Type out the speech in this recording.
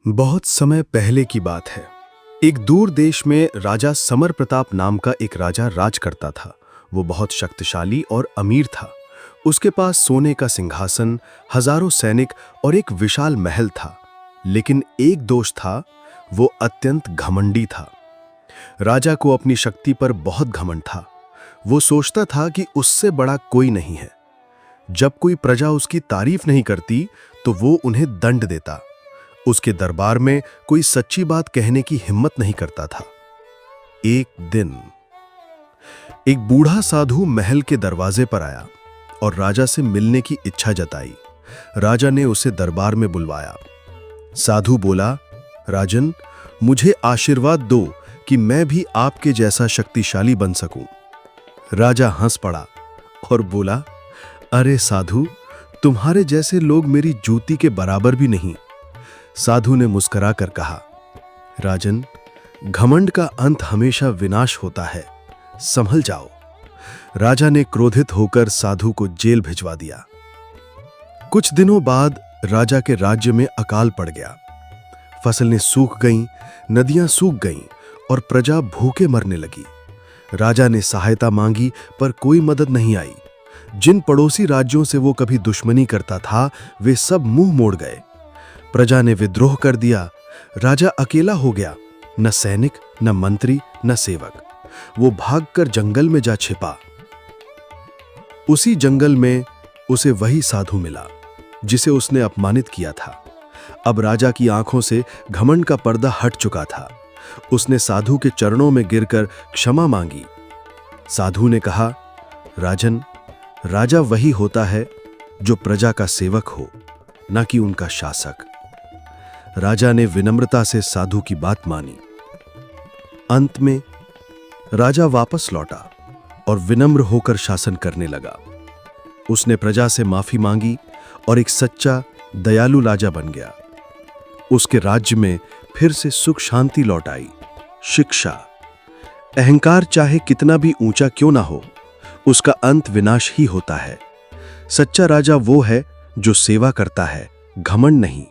बहुत समय पहले की बात है। एक दूर देश में राजा समर प्रताप नाम का एक राजा राज करता था। वो बहुत शक्तिशाली और अमीर था। उसके पास सोने का सिंहासन, हजारों सैनिक और एक विशाल महल था। लेकिन एक दोष था, वो अत्यंत घमंडी था। राजा को अपनी शक्ति पर बहुत घमंड था। वो सोचता था कि उससे बड़ा कोई नहीं है। जब कोई प्रजा उसकी तारीफ नहीं करती तो वो उन्हें दंड देता। उसके दरबार में कोई सच्ची बात कहने की हिम्मत नहीं करता था। एक दिन एक बूढ़ा साधु महल के दरवाजे पर आया और राजा से मिलने की इच्छा जताई। राजा ने उसे दरबार में बुलवाया। साधु बोला, राजन, मुझे आशीर्वाद दो कि मैं भी आपके जैसा शक्तिशाली बन सकूं। राजा हंस पड़ा और बोला, अरे साधु, तुम्हारे जैसे लोग मेरी जूती के बराबर भी नहीं। साधु ने मुस्कुरा कर कहा, राजन, घमंड का अंत हमेशा विनाश होता है, संभल जाओ। राजा ने क्रोधित होकर साधु को जेल भिजवा दिया। कुछ दिनों बाद राजा के राज्य में अकाल पड़ गया। फसलें सूख गईं, नदियां सूख गईं और प्रजा भूखे मरने लगी। राजा ने सहायता मांगी पर कोई मदद नहीं आई। जिन पड़ोसी राज्यों से वो कभी दुश्मनी करता था, वे सब मुंह मोड़ गए। प्रजा ने विद्रोह कर दिया। राजा अकेला हो गया, न सैनिक, न मंत्री, न सेवक। वो भागकर जंगल में जा छिपा। उसी जंगल में उसे वही साधु मिला जिसे उसने अपमानित किया था। अब राजा की आंखों से घमंड का पर्दा हट चुका था। उसने साधु के चरणों में गिरकर क्षमा मांगी। साधु ने कहा, राजन, राजा वही होता है जो प्रजा का सेवक हो, न कि उनका शासक। राजा ने विनम्रता से साधु की बात मानी। अंत में राजा वापस लौटा और विनम्र होकर शासन करने लगा। उसने प्रजा से माफी मांगी और एक सच्चा, दयालु राजा बन गया। उसके राज्य में फिर से सुख शांति लौट आई। शिक्षा: अहंकार चाहे कितना भी ऊंचा क्यों ना हो, उसका अंत विनाश ही होता है। सच्चा राजा वो है जो सेवा करता है, घमंड नहीं।